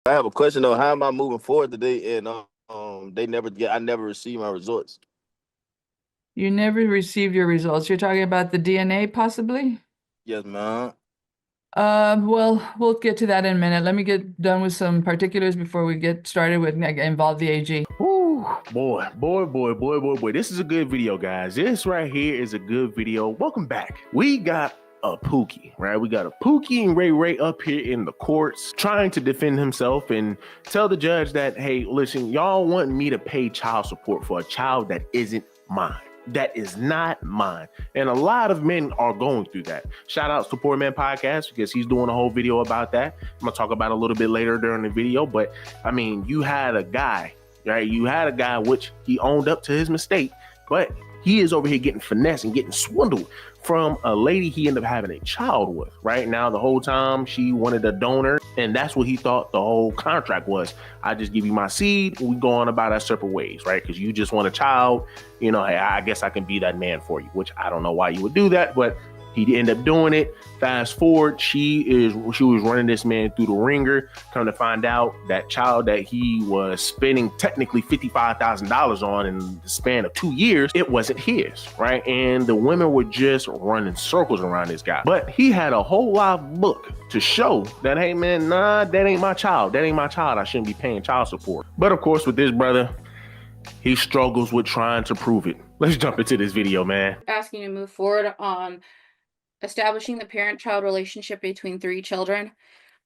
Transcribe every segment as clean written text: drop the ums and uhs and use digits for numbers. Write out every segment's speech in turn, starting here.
I have a question though. How am I moving forward today? And I never received my results. You never received your results. You're talking about the DNA possibly? Yes, man. Well, we'll get to that in a minute. Let me get done with some particulars before we get started with involve the AG. Woo, boy. This is a good video, guys. This right here is a good video. Welcome back. We got a Pookie, right? We got a Pookie and Ray up here in the courts trying to defend himself and tell the judge that, hey, listen, y'all want me to pay child support for a child that isn't mine. That is not mine. And a lot of men are going through that. Shout outs to Poor Man Podcast because he's doing a whole video about that. I'm going to talk about it a little bit later during the video. But I mean, you had a guy, right? You had a guy which he owned up to his mistake, but he is over here getting finessed and getting swindled from a lady he ended up having a child with, right? Now, the whole time she wanted a donor, and that's what he thought the whole contract was. I just give you my seed, and we go on about our separate ways, right? Because you just want a child, you know, hey, I guess I can be that man for you, which I don't know why you would do that, but he ended up doing it. Fast forward, she was running this man through the ringer. Come to find out, that child that he was spending technically $55,000 on in the span of 2 years, it wasn't his, right? And the women were just running circles around this guy. But he had a whole live book to show that, hey man, nah, that ain't my child. That ain't my child. I shouldn't be paying child support. But of course, with this brother, he struggles with trying to prove it. Let's jump into this video, man. Asking to move forward on establishing the parent-child relationship between 3 children.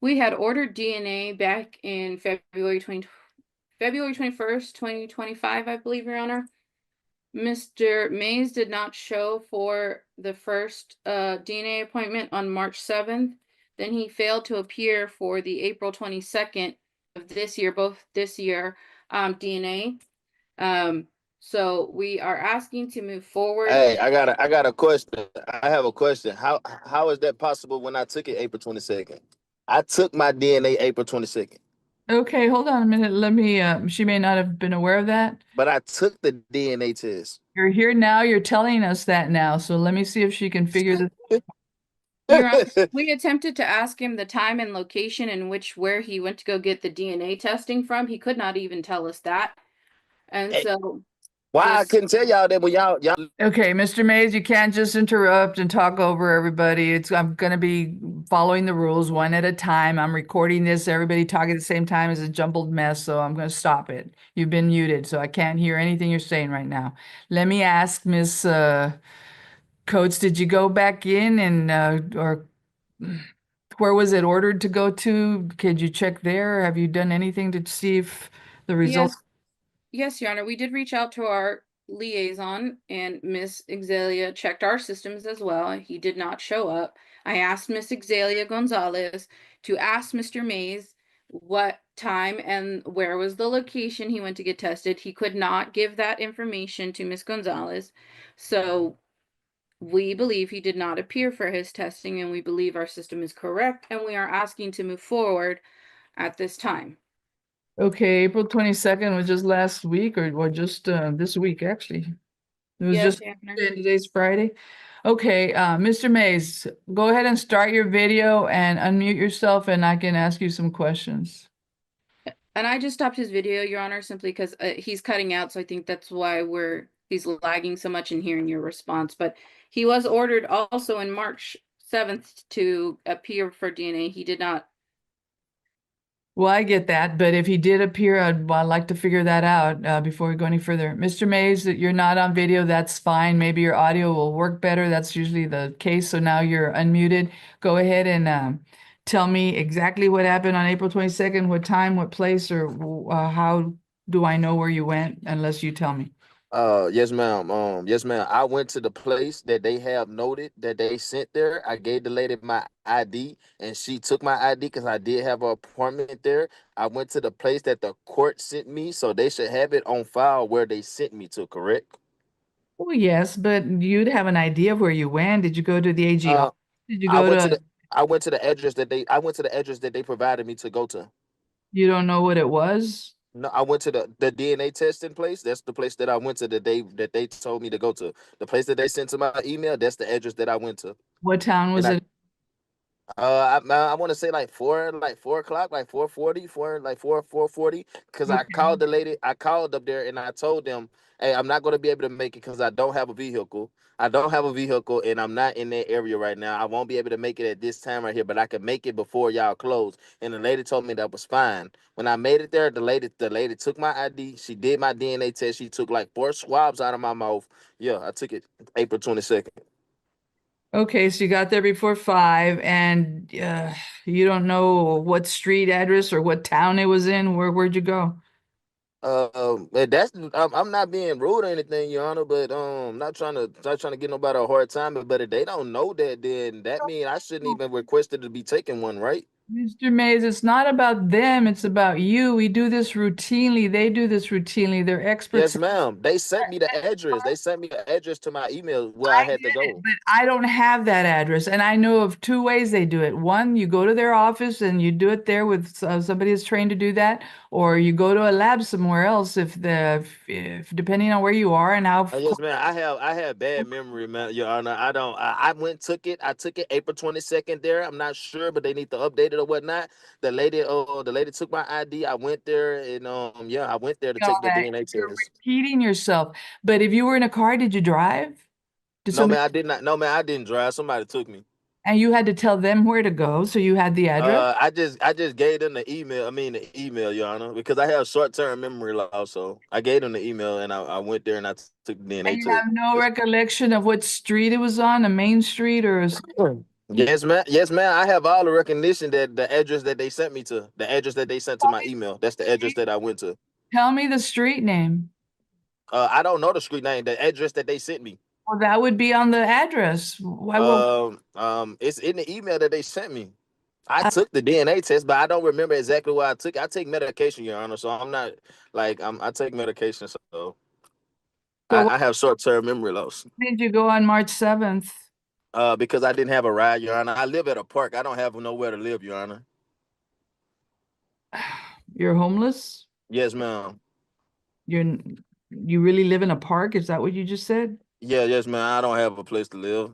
We had ordered DNA back in February 21st, 2025, I believe, Your Honor. Mr. Mays did not show for the first DNA appointment on March 7th. Then he failed to appear for the April 22nd of this year, both this year, DNA. So we are asking to move forward. Hey, I got a question. I have a question. How is that possible when I took it April 22nd? I took my DNA April 22nd, Okay, hold on a minute. Let me, she may not have been aware of that. but I took the DNA test. You're here now. You're telling us that now. So let me see if she can figure this. Your Honor, we attempted to ask him the time and location in where he went to go get the DNA testing from. He could not even tell us that. And Hey, so why I this, couldn't tell y'all that when y'all Okay, Mr. Mays, you can't just interrupt and talk over everybody. I'm going to be following the rules one at a time. I'm recording this. Everybody talking at the same time is a jumbled mess, so I'm going to stop it. You've been muted, so I can't hear anything you're saying right now. Let me ask Miss Coates, did you go back in and or where was it ordered to go to? Could you check there? Have you done anything to see if the results? yes, Your Honor, we did reach out to our liaison, and Miss Exalia checked our systems as well. He did not show up. I asked Miss Exalia Gonzalez to ask Mr. Mays what time and where was the location he went to get tested. He could not give that information to Miss Gonzalez. So we believe he did not appear for his testing, and we believe our system is correct, and we are asking to move forward at this time. Okay, April 22nd was just last week or just this week, actually. It was Yes, just Your Honor. today's Friday. Okay, Mr. Mays, go ahead and start your video and unmute yourself and I can ask you some questions. And I just stopped his video, Your Honor, simply because he's cutting out, so I think that's why he's lagging so much in hearing your response. But he was ordered also in March 7th to appear for DNA. He did not. Well, I get that, but if he did appear, I'd like to figure that out before we go any further. Mr. Mays, that you're not on video, that's fine. Maybe your audio will work better. That's usually the case. So now you're unmuted. Go ahead and tell me exactly what happened on April 22nd, what time, what place, or how do I know where you went unless you tell me. Yes, ma'am. Yes, ma'am. I went to the place that they have noted that they sent there. I gave the lady my ID, and she took my ID because I did have an appointment there. I went to the place that the court sent me, so they should have it on file where they sent me to. Correct? Oh, yes, but you'd have an idea of where you went. Did you go to the AG Uh, office? Did you I go went to to, the I went to the address that they provided me to go to. you don't know what it was? No, I went to the DNA testing place. That's the place that I went to that they told me to go to. The place that they sent to my email. That's the address that I went to. What town And was I it? I want to say like 4 o'clock, like 4:40, 4:40. Because I Okay. called the lady, I called up there and I told them, hey, I'm not going to be able to make it because I don't have a vehicle. I don't have a vehicle and I'm not in that area right now. I won't be able to make it at this time right here, but I can make it before y'all close. And the lady told me that was fine. When I made it there, the lady took my ID. She did my DNA test. She took like 4 swabs out of my mouth. Yeah, I took it April 22nd. Okay, so you got there before 5, and you don't know what street address or what town it was in. Where'd you go? I'm not being rude or anything, Your Honor, but not trying to get nobody a hard time. But if they don't know that, then that means I shouldn't even request it to be taken one, right? Mr. Mays, it's not about them, it's about you. We do this routinely. They do this routinely. They're experts. Yes, ma'am. They sent me the address. They sent me the address to my email where I I had to get it, go. but I don't have that address. And I know of 2 ways they do it. One, you go to their office and you do it there with somebody who's trained to do that, or you go to a lab somewhere else if depending on where you are and how Yes, man. I have bad memory, man, Your Honor. I don't. I went took it. I took it April 22nd there. I'm not sure, but they need to update it or whatnot. The lady took my ID. I went there and yeah, I went there to all take the that. DNA You're test. repeating yourself. But if you were in a car, did you drive? Did No, somebody man, I did not. No, man, I didn't drive. Somebody took me. and you had to tell them where to go, so you had the address? I just gave them the email. I mean the email, Your Honor, because I have short term memory loss. So I gave them the email and I went there and I took the And DNA you have no test. recollection of what street it was on, a main street or a Yes, ma'am. Yes, ma'am. I have all the recognition that the address that they sent me to, the address that they sent to my email. That's the address that I went to. Tell me the street name. I don't know the street name. The address that they sent me. Well, that would be on the address. Why will It's in the email that they sent me. I took the DNA test, but I don't remember exactly what I took. I take medication, Your Honor, so I'm not like I take medication, so so I have short term memory loss. why did you go on March 7th? Because I didn't have a ride, Your Honor. I live at a park. I don't have nowhere to live, Your Honor. You're homeless? Yes, ma'am. You're you really live in a park? Is that what you just said? Yeah, yes, ma'am. I don't have a place to live.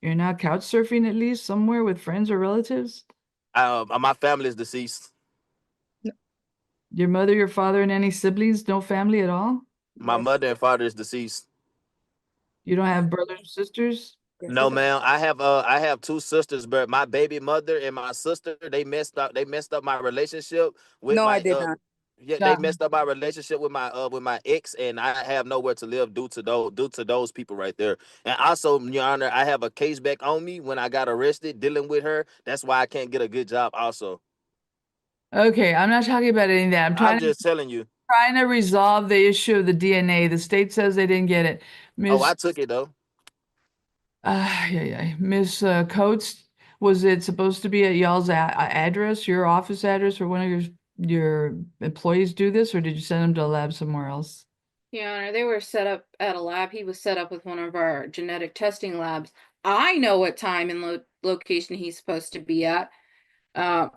You're not couch surfing at least somewhere with friends or relatives? My family is deceased. Your mother, your father, and any siblings? No family at all? My mother and father is deceased. You don't have brothers or sisters? No, ma'am. I have two sisters, but my baby mother and my sister, they messed up my relationship with No, I my did not. yeah, they Yeah. messed up my relationship with my ex, and I have nowhere to live due to those people right there. And also, Your Honor, I have a case back on me when I got arrested dealing with her. That's why I can't get a good job also. Okay, I'm not talking about any of that. I'm I'm trying to just telling you. resolve the issue of the DNA. The state says they didn't get it. Oh, I Miss took it though. yeah, yeah. Miss Coates, was it supposed to be at y'all's address, your office address, or one of your employees do this, or did you send them to a lab somewhere else? Your Honor, they were set up at a lab. He was set up with one of our genetic testing labs. I know what time and location he's supposed to be at. Uh,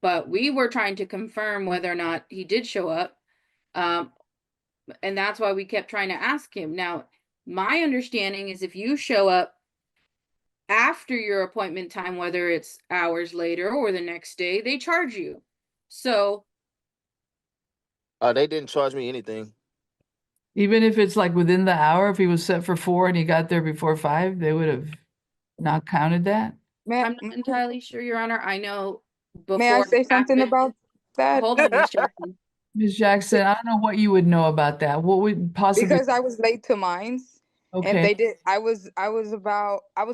but we were trying to confirm whether or not he did show up. Um, and that's why we kept trying to ask him. Now, my understanding is if you show up after your appointment time, whether it's hours later or the next day, they charge you. So, They didn't charge me anything. Even if it's like within the hour, if he was set for 4 and he got there before 5, they would have not counted that. May, I'm not entirely sure, Your Honor. I know may I before say it something happened. about that? Hold on, Miss Jackson. Ms. Jackson, I don't know what you would know about that. What would possibly, Because I was late to mines, and okay. they did. I was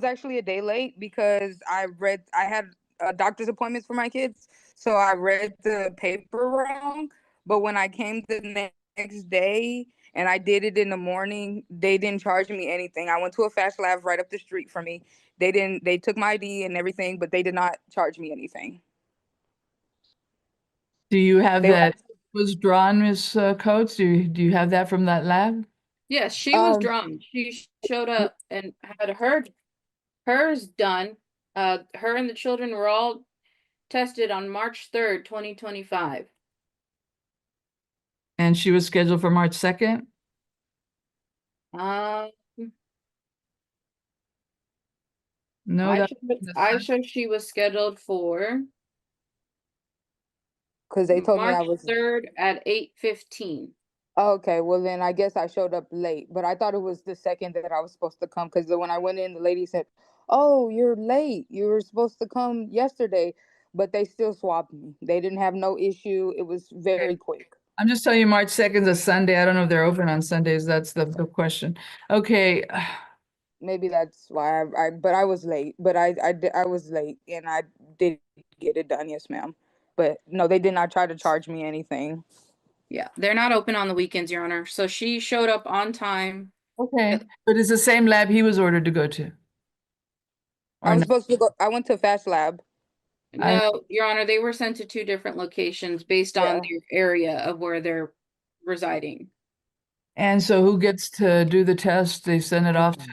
actually a day late because I had doctor's appointments for my kids, so I read the paper wrong. But when I came the next day and I did it in the morning, they didn't charge me anything. I went to a fast lab right up the street from me. They didn't. They took my ID and everything, but they did not charge me anything. Do you have They were that was drawn, Ms. Coates? Do you have that from that lab? Yes, she was um drawn. She showed up and had hers done. Her and the children were all tested on March 3rd, 2025. And she was scheduled for March 2nd? Um, No, I that's show she was scheduled for Because they told me I March was. 3rd at 8:15. Okay, well then I guess I showed up late, but I thought it was the second that I was supposed to come because when I went in, the lady said, "Oh, you're late. You were supposed to come yesterday," but they still swapped me. They didn't have no issue. It was very quick. I'm just telling you, March 2nd is a Sunday. I don't know if they're open on Sundays. That's the question. Okay. Maybe that's why but I was late. But I was late and I did get it done. Yes, ma'am. But no, they did not try to charge me anything. Yeah, they're not open on the weekends, Your Honor. So she showed up on time. Okay. But it's the same lab he was ordered to go to. I Or was no? supposed to go. I went to Fast Lab. No, Your Honor, they were sent to two different locations based on Yeah. their area of where they're residing. And so who gets to do the test? They send it off to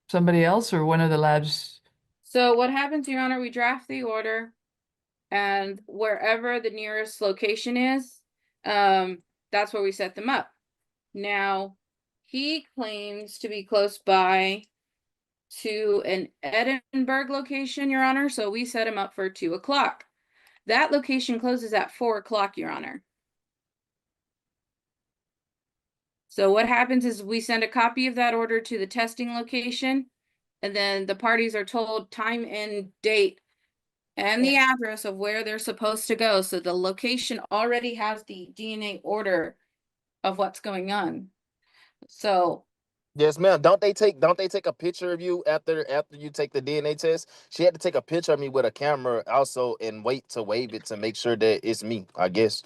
somebody else or one of the labs? So what happens, Your Honor, we draft the order and wherever the nearest location is, that's where we set them up. Now, he claims to be close by to an Edinburgh location, Your Honor, so we set him up for 2 o'clock. That location closes at 4 o'clock, Your Honor. So what happens is we send a copy of that order to the testing location, and then the parties are told time and date and the address of where they're supposed to go. So the location already has the DNA order of what's going on. So Yes, ma'am. Don't they take a picture of you after you take the DNA test? She had to take a picture of me with a camera also and wait to wave it to make sure that it's me, I guess.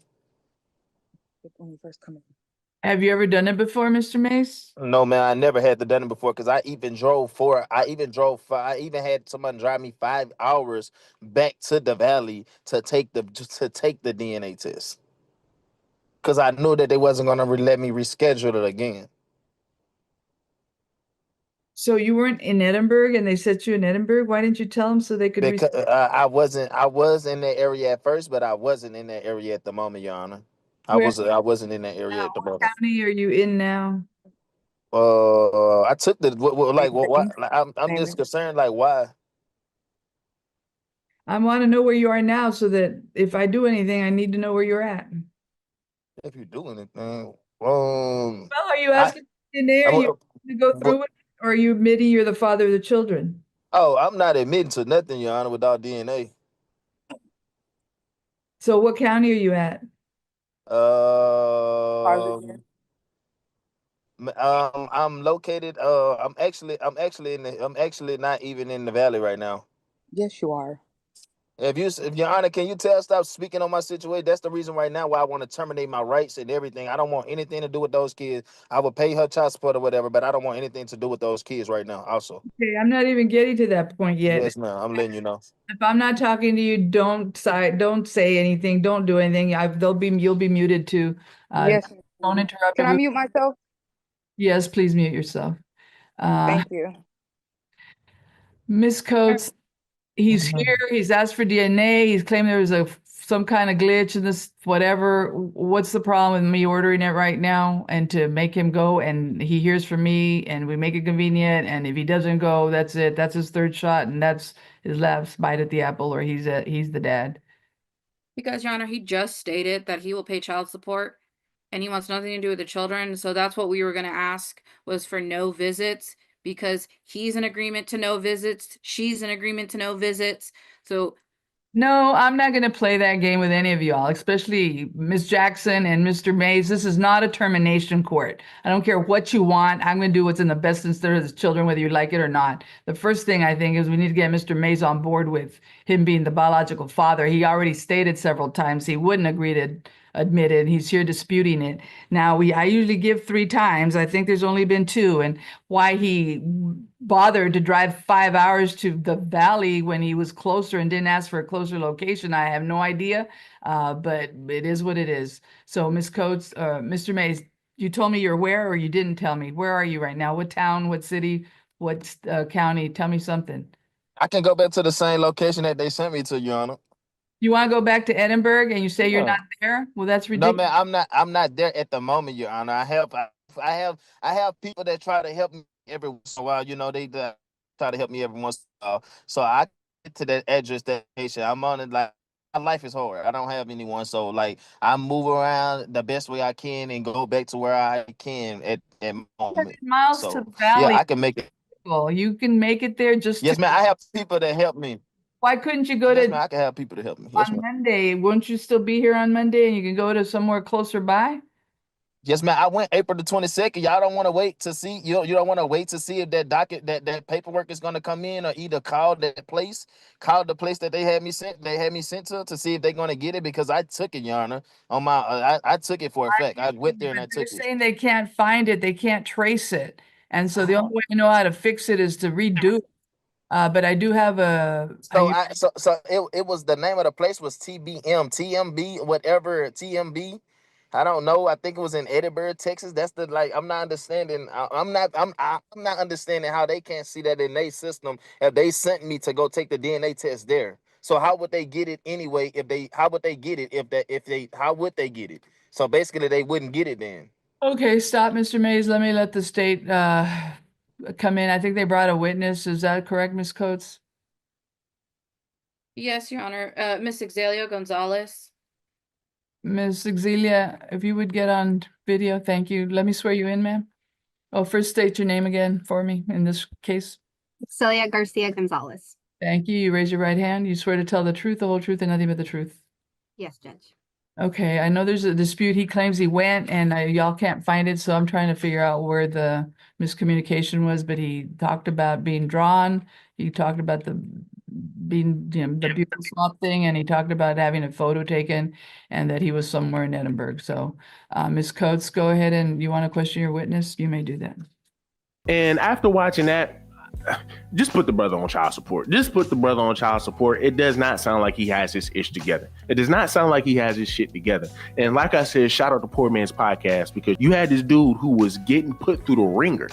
When you first come in. Have you ever done it before, Mr. Mace? No, man, I never had to done it before because I even had someone drive me 5 hours back to the valley to take the DNA test. Because I knew that they wasn't gonna let me reschedule it again. So you weren't in Edinburgh and they set you in Edinburgh? Why didn't you tell them so they could Because I was in that area at first, but I wasn't in that area at the moment, Your Honor. where I wasn't in that area now? at the What moment. county are you in now? I took the like what like, I'm just Same. concerned like why. I want to know where you are now so that if I do anything, I need to know where you're at. If you're doing it, Well, are you I, asking in there? I Are you to go what, through it? Or are you admitting you're the father of the children? oh, I'm not admitting to nothing, Your Honor, without DNA. So what county are you at? Positive. Um, I'm located. I'm actually not even in the valley right now. Yes, you are. If Your Honor, can you stop speaking on my situation? That's the reason right now why I want to terminate my rights and everything. I don't want anything to do with those kids. I would pay her child support or whatever, but I don't want anything to do with those kids right now. Also, Okay, I'm not even getting to that point yet. yes, ma'am. I'm letting you know. If I'm not talking to you, don't say anything, don't do anything. You'll be muted too. Yes. Don't Ma'am. interrupt Can I everyone. mute myself? Yes, please mute yourself. Thank you. Miss Coates, he's here. He's asked for DNA. He's claimed there was some kind of glitch in this, whatever. What's the problem with me ordering it right now and to make him go? And he hears from me and we make it convenient. And if he doesn't go, that's it. That's his third shot. And that's his last bite at the apple, or he's the dad. because, Your Honor, he just stated that he will pay child support and he wants nothing to do with the children. So that's what we were going to ask was for no visits because he's in agreement to no visits. She's in agreement to no visits. So No, I'm not going to play that game with any of y'all, especially Miss Jackson and Mr. Mays. This is not a termination court. I don't care what you want. I'm going to do what's in the best interest of the children, whether you like it or not. The first thing I think is we need to get Mr. Mays on board with him being the biological father. He already stated several times he wouldn't agree to admit it. He's here disputing it. Now, I usually give 3 times. I think there's only been 2. And why he bothered to drive 5 hours to the valley when he was closer and didn't ask for a closer location, I have no idea. But it is what it is. So, Miss Coates, Mr. Mays, you told me you're where, or you didn't tell me. Where are you right now? What town? What city? What county? Tell me something. I can go back to the same location that they sent me to, Your Honor. You want to go back to Edinburgh and you say you're Yeah. not there? Well, that's No, ridiculous. man, I'm not there at the moment, Your Honor. I have people that try to help me every once in a while. You know, they try to help me every once in a while. So I get to that address destination. I'm on it like my life is hard. I don't have anyone, so like I move around the best way I can and go back to where I can at my 100 moment. miles to So the yeah, valley. I can make it. Well, you can make it there just to. Yes, man. I have people that help me. Why couldn't you go Yes, to man. I can have people to help me. Yes, on man. Monday? Won't you still be here on Monday and you can go to somewhere closer by? Yes, man. I went April the 22nd. Y'all don't want to wait to see you don't want to wait to see if that docket that paperwork is gonna come in, or either call the place that they had me sent to see if they're gonna get it, because I took it, Yana. On my I took it for a fact. I went there and But I they're took it. saying they can't find it, they can't trace it. And so the only way I know how to fix it is to redo it. But I do have It was, the name of the place was TBM, TMB, whatever, TMB. I don't know. I think it was in Edinburgh, Texas. That's the like. I'm not understanding. I'm not understanding how they can't see that in their system. If they sent me to go take the DNA test there, so how would they get it anyway? If they, how would they get it if they, how would they get it? So basically, they wouldn't get it then. okay, stop, Mr. Mays. Let me let the state come in. I think they brought a witness. Is that correct, Ms. Coates? Yes, Your Honor. Miss Exelia Gonzalez. Ms. Exilia, if you would get on video, thank you. Let me swear you in, ma'am. Oh, first state your name again for me in this case. Celia Garcia Gonzalez. Thank you. You raise your right hand. You swear to tell the truth, the whole truth, and nothing but the truth. Yes, Judge. Okay, I know there's a dispute. He claims he went and y'all can't find it, so I'm trying to figure out where the miscommunication was, but he talked about being drawn. He talked about the being, the beauty swap thing, and he talked about having a photo taken and that he was somewhere in Edinburgh. So, Ms. Coates, go ahead, and you want to question your witness? You may do that. And after watching that, just put the brother on child support. Just put the brother on child support. It does not sound like he has his ish together. It does not sound like he has his shit together. And like I said, shout out to Poor Man's Podcast, because you had this dude who was getting put through the ringer,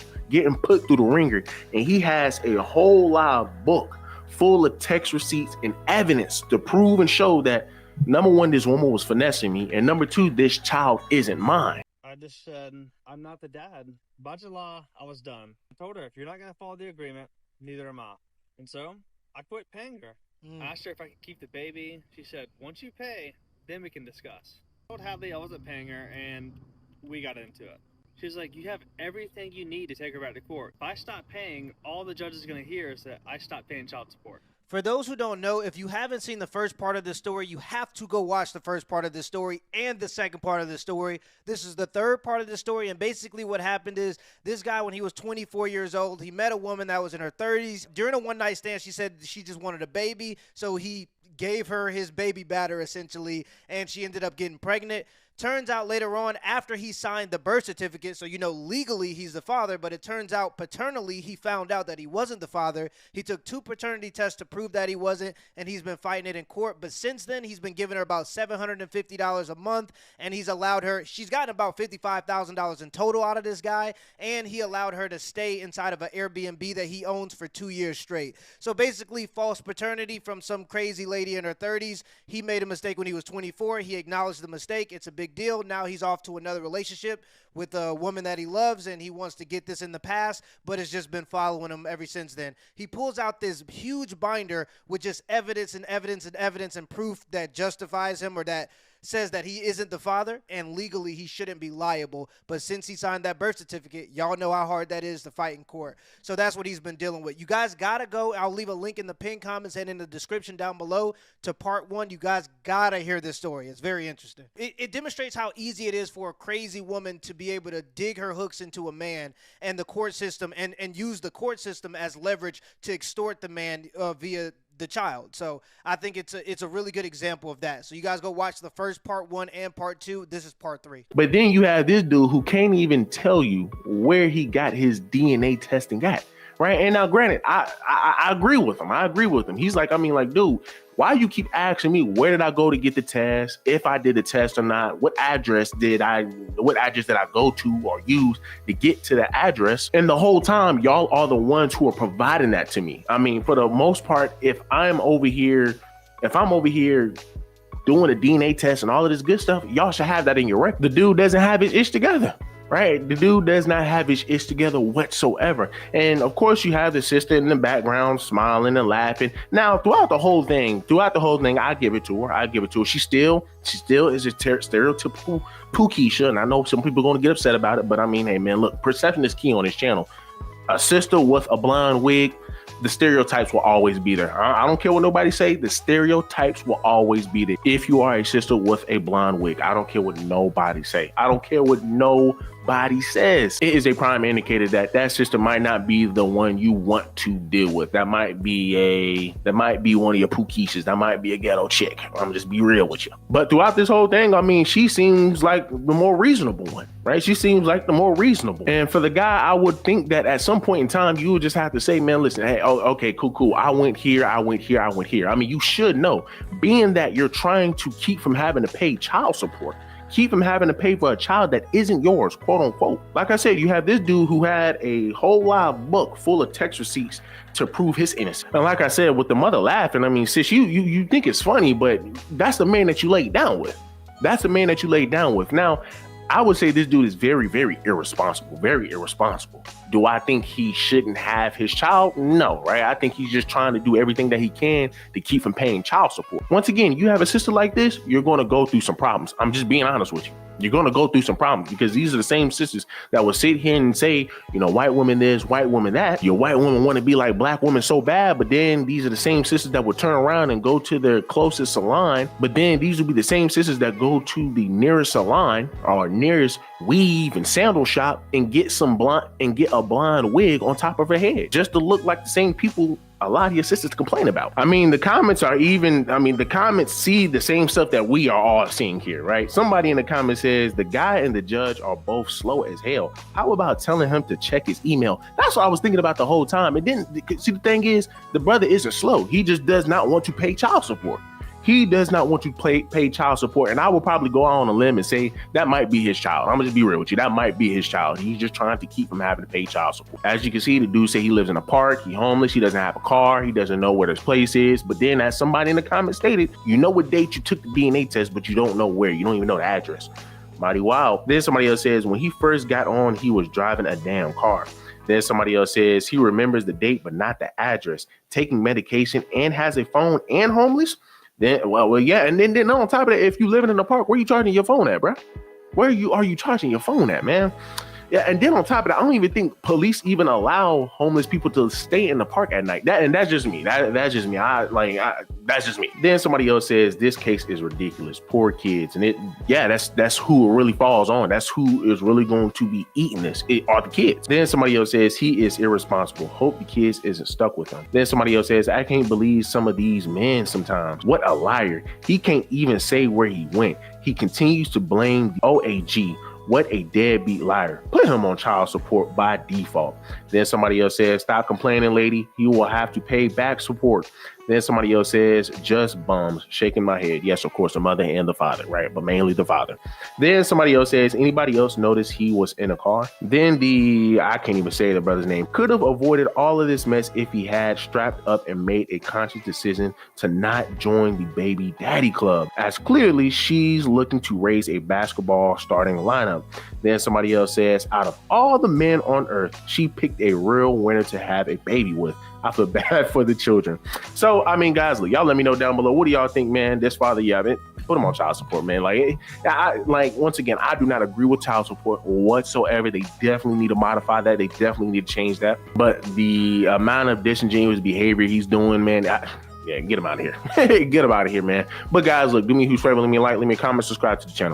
and he has a whole live book full of text receipts and evidence to prove and show that, number one, this woman was finessing me, and number two, this child isn't mine. I just said, I'm not the dad. Budget law, I was done. I told her, if you're not going to follow the agreement, neither am I. And so, I quit paying her. I asked her if I could keep the baby. She said, once you pay, then we can discuss. I told Hadley I wasn't paying her, and we got into it. She was like, you have everything you need to take her back to court. If I stop paying, all the judge is going to hear is that I stopped paying child support. For those who don't know, if you haven't seen the first part of this story, you have to go watch the first part of this story and the second part of the story. This is the third part of the story, and basically what happened is this guy, when he was 24 years old, he met a woman that was in her 30s. During a one-night stand, she said she just wanted a baby, so he gave her his baby batter, essentially, and she ended up getting pregnant. Turns out later on, after he signed the birth certificate, so legally he's the father, but it turns out paternally he found out that he wasn't the father. He took 2 paternity tests to prove that he wasn't, and he's been fighting it in court. But since then, he's been giving her about $750 a month, and he's allowed her, she's gotten about $55,000 in total out of this guy, and he allowed her to stay inside of an Airbnb that he owns for 2 years straight. So basically, false paternity from some crazy lady in her 30s. He made a mistake when he was 24. He acknowledged the mistake. It's a big deal. Now he's off to another relationship with a woman that he loves, and he wants to get this in the past, but it's just been following him ever since then. He pulls out this huge binder with just evidence and evidence and evidence and proof that justifies him, or that says that he isn't the father, and legally he shouldn't be liable. But since he signed that birth certificate, y'all know how hard that is to fight in court. So that's what he's been dealing with. You guys gotta go. I'll leave a link in the pinned comments and in the description down below to part 1. You guys gotta hear this story. It's very interesting. It demonstrates how easy it is for a crazy woman to be able to dig her hooks into a man and the court system, and use the court system as leverage to extort the man via the child. So I think it's a really good example of that. So you guys go watch the first part 1 and part 2. This is part 3. But then you have this dude who can't even tell you where he got his DNA testing at, right? And now, granted, I agree with him. He's like, dude, why you keep asking me where did I go to get the test, if I did the test or not? What address did I go to or use to get to the address? And the whole time, y'all are the ones who are providing that to me. I mean, for the most part, if I'm over here doing a DNA test and all of this good stuff, y'all should have that in your record. The dude doesn't have his ish together. right? The dude does not have his ish together whatsoever. And of course, you have the sister in the background smiling and laughing. Now, throughout the whole thing, I give it to her. She still is a stereotypical Pookeisha, and I know some people are going to get upset about it, but I mean, hey man, look, perception is key on this channel. A sister with a blonde wig, the stereotypes will always be there. I don't care what nobody say, the stereotypes will always be there. If you are a sister with a blonde wig, I don't care what nobody say. I don't care what nobody says. It is a prime indicator that that sister might not be the one you want to deal with. That might be one of your Pookeishas. That might be a ghetto chick. I'm gonna just be real with you. But throughout this whole thing, I mean, she seems like the more reasonable one, right? She seems like the more reasonable. And for the guy, I would think that at some point in time, you would just have to say, man, listen, hey, oh, okay, cool. I went here. I mean, you should know, being that you're trying to keep from having to pay child support, keep from having to pay for a child that isn't yours, quote unquote. Like I said, you have this dude who had a whole live book full of text receipts to prove his innocence. And like I said, with the mother laughing, I mean, sis, you think it's funny, but that's the man that you laid down with. That's the man that you laid down with. Now, I would say this dude is very, very irresponsible, very irresponsible. Do I think he shouldn't have his child? No, right? I think he's just trying to do everything that he can to keep from paying child support. Once again, you have a sister like this, you're going to go through some problems. I'm just being honest with you. You're going to go through some problems because these are the same sisters that will sit here and say, you know, white woman this, white woman that. Your white woman want to be like black women so bad, but then these are the same sisters that will turn around and go to their closest salon. But then these will be the same sisters that go to the nearest salon or nearest weave and sandal shop and get a blonde wig on top of her head just to look like the same people a lot of your sisters complain about. I mean, the comments see the same stuff that we are all seeing here, right? Somebody in the comments says the guy and the judge are both slow as hell. How about telling him to check his email? That's what I was thinking about the whole time. And then, see, the thing is, the brother isn't slow. He just does not want to pay child support. He does not want to pay child support. And I will probably go out on a limb and say that might be his child. I'm gonna just be real with you. That might be his child. He's just trying to keep from having to pay child support. As you can see, the dude say he lives in a park. He's homeless. He doesn't have a car. He doesn't know where this place is. But then, as somebody in the comments stated, you know what date you took the DNA test, but you don't know where. You don't even know the address. Mighty wild. Then somebody else says when he first got on, he was driving a damn car. Then somebody else says he remembers the date, but not the address. Taking medication and has a phone and homeless. Then, well, yeah, and then on top of that, if you living in the park, where you charging your phone at, bro? Where are you charging your phone at, man? Yeah, and then on top of that, I don't even think police even allow homeless people to stay in the park at night. That's just me. That's just me. That's just me. Then somebody else says this case is ridiculous. Poor kids, and that's who it really falls on. That's who is really going to be eating this. It are the kids. Then somebody else says he is irresponsible. Hope the kids isn't stuck with him. Then somebody else says I can't believe some of these men sometimes. What a liar. He can't even say where he went. He continues to blame the OAG. What a deadbeat liar. Put him on child support by default. Then somebody else says, stop complaining, lady. You will have to pay back support. Then somebody else says, just bums. Shaking my head. Yes, of course, the mother and the father, right? But mainly the father. Then somebody else says, anybody else notice he was in a car? Then I can't even say the brother's name, could have avoided all of this mess if he had strapped up and made a conscious decision to not join the baby daddy club, as clearly she's looking to raise a basketball starting lineup. Then somebody else says, out of all the men on earth, she picked a real winner to have a baby with. I feel bad for the children. So, I mean, guys, y'all let me know down below. What do y'all think, man? This father, put him on child support, man. Once again, I do not agree with child support whatsoever. They definitely need to modify that. They definitely need to change that. But the amount of disingenuous behavior he's doing, man, get him out of here. Get him out of here, man. But guys, look, do me a huge favor. Leave me a like, leave me a comment, subscribe to the channel.